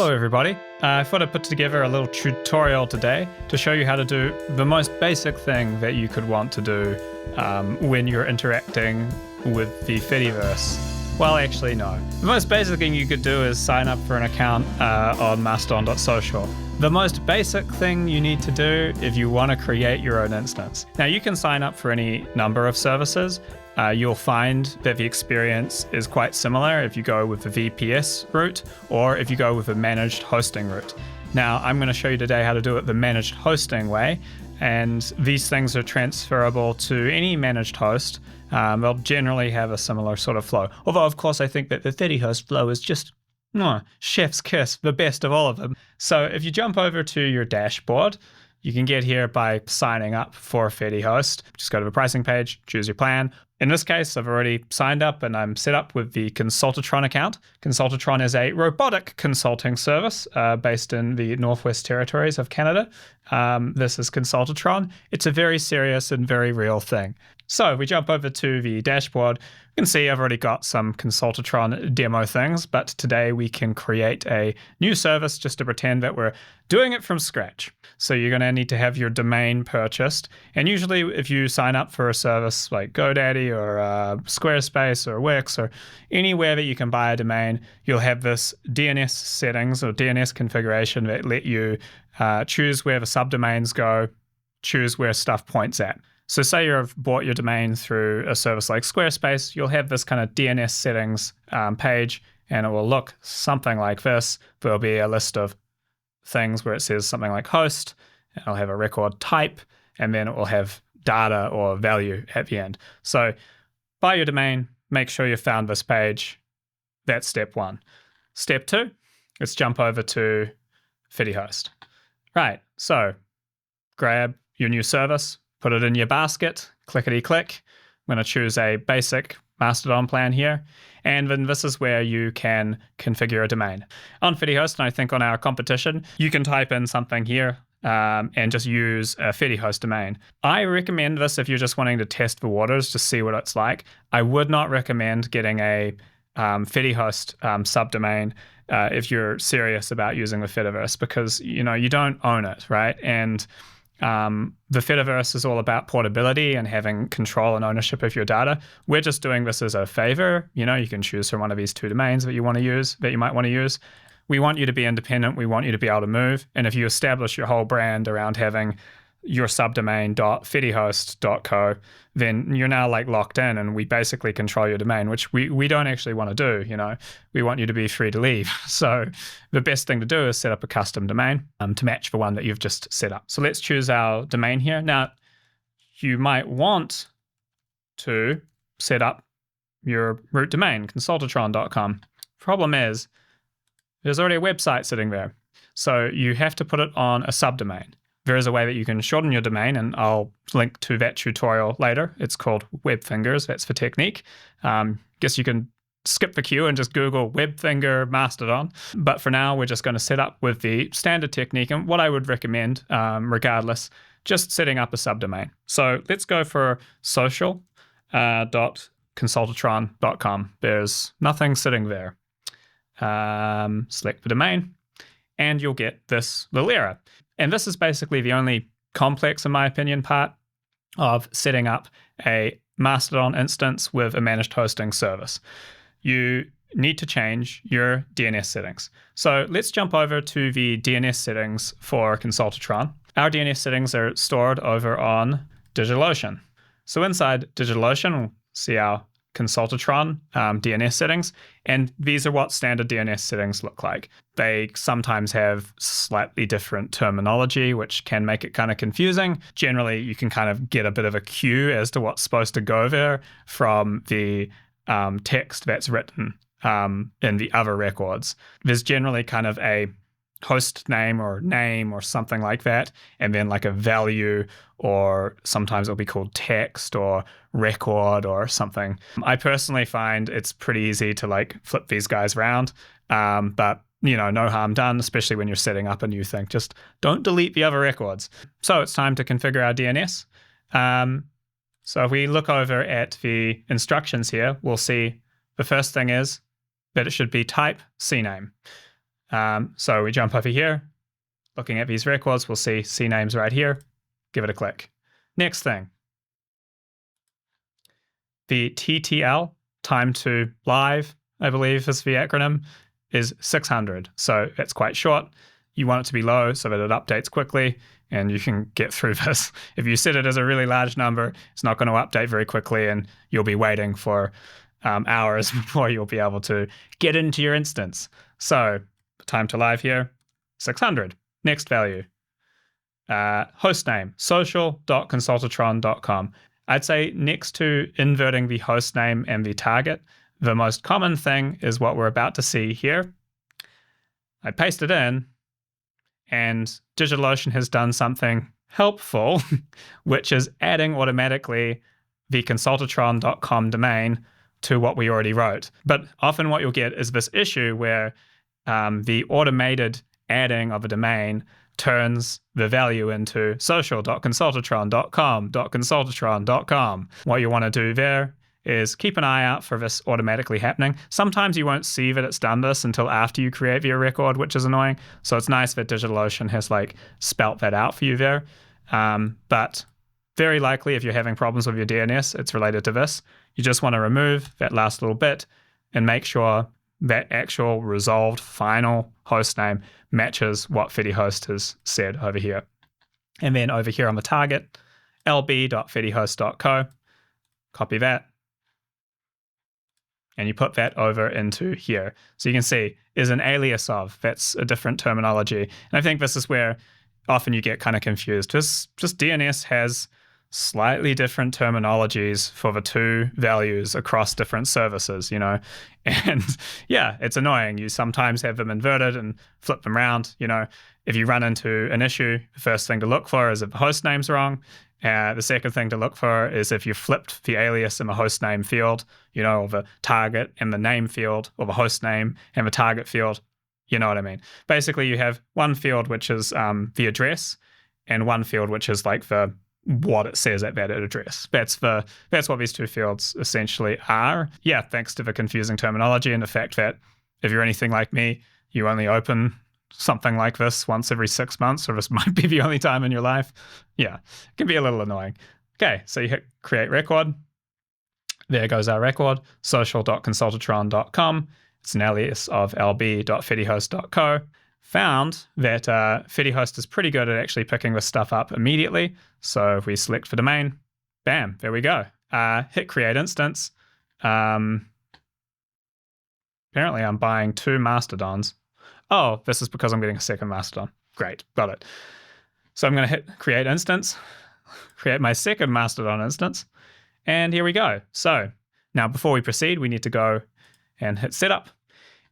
Hello everybody, I thought I'd put together a little tutorial today to show you how to do the most basic thing that you could want to do when you're interacting with the Fediverse. Well, actually no. The most basic thing you could do is sign up for an account on Mastodon.social. The most basic thing you need to do if you want to create your own instance. Now you can sign up for any number of services. You'll find that the experience is quite similar if you go with the VPS route or if you go with the managed hosting route. Now, I'm going to show you today how to do it the managed hosting way, and these things are transferable to any managed host. They'll generally have a similar sort of flow. Although, of course, I think that the FediHost flow is just chef's kiss, the best of all of them. So if you jump over to your dashboard, you can get here by signing up for FediHost. Just go to the pricing page, choose your plan. In this case, I've already signed up and I'm set up with the Consultatron account. Consultatron is a robotic consulting service based in the Northwest Territories of Canada. This is Consultatron. It's a very serious and very real thing. So if we jump over to the dashboard, you can see I've already got some Consultatron demo things, but today we can create a new service just to pretend that we're doing it from scratch. So you're going to need to have your domain purchased. And usually if you sign up for a service like GoDaddy or Squarespace or Wix or anywhere that you can buy a domain, you'll have this DNS settings or DNS configuration that let you choose where the subdomains go, choose where stuff points at. So say you've bought your domain through a service like Squarespace, you'll have this kind of DNS settings page, and it will look something like this. There'll be a list of things where it says something like host, and it'll have a record type, and then it will have data or value at the end. So buy your domain, make sure you've found this page. That's step one. Step two, let's jump over to FediHost. Right, so grab your new service, put it in your basket, clickety-click. I'm going to choose a basic Mastodon plan here. And then this is where you can configure a domain. On FediHost, and I think on our competition, you can type in something here and just use a FediHost domain. I recommend this if you're just wanting to test the waters to see what it's like. I would not recommend getting a FediHost subdomain if you're serious about using the Fediverse, because you don't own it, right? And the Fediverse is all about portability and having control and ownership of your data. We're just doing this as a favor. You can choose from one of these two domains that you want to use, that you might want to use. We want you to be independent. We want you to be able to move. And if you establish your whole brand around having your subdomain .fedihost.co, then you're now locked in, and we basically control your domain, which we don't actually want to do. We want you to be free to leave. So the best thing to do is set up a custom domain to match the one that you've just set up. So let's choose our domain here. Now, you might want to set up your root domain, consultatron.com. Problem is, there's already a website sitting there. So you have to put it on a subdomain. There is a way that you can shorten your domain, and I'll link to that tutorial later. It's called WebFingers. That's the technique. Guess you can skip the queue and just Google WebFinger Mastodon. But for now, we're just going to set up with the standard technique. And what I would recommend, regardless, just setting up a subdomain. So let's go for social.consultatron.com. There's nothing sitting there. Select the domain, and you'll get this little error. And this is basically the only complex, in my opinion, part of setting up a Mastodon instance with a managed hosting service. You need to change your DNS settings. So let's jump over to the DNS settings for Consultatron. Our DNS settings are stored over on DigitalOcean. So inside DigitalOcean, we'll see our Consultatron DNS settings, and these are what standard DNS settings look like. They sometimes have slightly different terminology, which can make it kind of confusing. Generally, you can kind of get a bit of a cue as to what's supposed to go there from the text that's written in the other records. There's generally kind of a host name or something like that, and then like a value, or sometimes it'll be called text or record or something. I personally find it's pretty easy to flip these guys around, but no harm done, especially when you're setting up a new thing. Just don't delete the other records. So it's time to configure our DNS. So if we look over at the instructions here, we'll see the first thing is that it should be type CNAME. So we jump over here, looking at these records, we'll see CNames right here. Give it a click. Next thing, the TTL, time to live, I believe is the acronym, is 600. So it's quite short. You want it to be low so that it updates quickly and you can get through this. If you set it as a really large number, it's not going to update very quickly and you'll be waiting for hours before you'll be able to get into your instance. So time to live here, 600. Next value, hostname, social.consultatron.com. I'd say next to inverting the hostname and the target, the most common thing is what we're about to see here. I paste it in, and DigitalOcean has done something helpful, which is adding automatically the consultatron.com domain to what we already wrote. But often what you'll get is this issue where the automated adding of a domain turns the value into social.consultatron.com.consultatron.com. What you want to do there is keep an eye out for this automatically happening. Sometimes you won't see that it's done this until after you create your record, which is annoying. So it's nice that DigitalOcean has spelt that out for you there. But very likely if you're having problems with your DNS, it's related to this. You just want to remove that last little bit and make sure that actual resolved final hostname matches what FediHost has said over here. And then over here on the target, lb.fedihost.co, copy that, and you put that over into here. So you can see is an alias of, that's a different terminology. And I think this is where often you get kind of confused. Just DNS has slightly different terminologies for the two values across different services, and yeah, it's annoying. You sometimes have them inverted and flip them around. If you run into an issue, the first thing to look for is if the host name's wrong. The second thing to look for is if you flipped the alias in the host name field, or the target and the name field, or the host name and the target field. You know what I mean? Basically, you have one field which is the address, and one field which is what it says at that address. That's what these two fields essentially are. Yeah, thanks to the confusing terminology and the fact that if you're anything like me, you only open something like this once every 6 months, or this might be the only time in your life. Yeah, it can be a little annoying. Okay, so you hit create record. There goes our record, social.consultatron.com. It's an alias of lb.fedihost.co. Found that FediHost is pretty good at actually picking this stuff up immediately. So if we select the domain, bam, there we go. Hit create instance. Apparently I'm buying 2 Mastodons. Oh, this is because I'm getting a second Mastodon. Great, got it. So I'm going to hit create instance, create my second Mastodon instance, and here we go. So now before we proceed, we need to go and hit setup.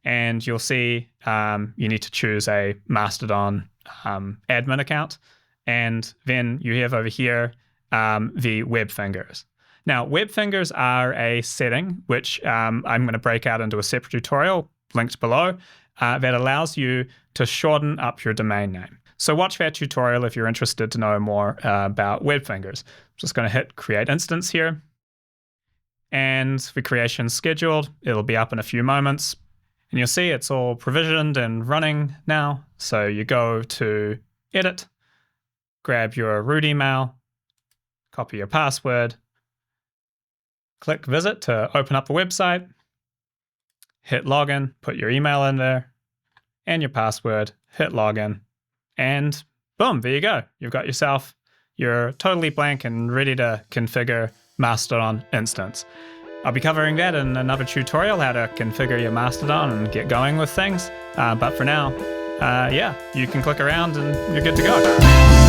And you'll see you need to choose a Mastodon admin account. And then you have over here the web fingers. Now, web fingers are a setting which I'm going to break out into a separate tutorial linked below that allows you to shorten up your domain name. So watch that tutorial if you're interested to know more about web fingers. I'm just going to hit create instance here. And the creation's scheduled. It'll be up in a few moments. And you'll see it's all provisioned and running now. So you go to edit, grab your root email, copy your password, click visit to open up the website, hit login, put your email in there and your password, hit login, and boom, there you go. You've got yourself your totally blank and ready to configure Mastodon instance. I'll be covering that in another tutorial, how to configure your Mastodon and get going with things. But for now, yeah, you can click around and you're good to go.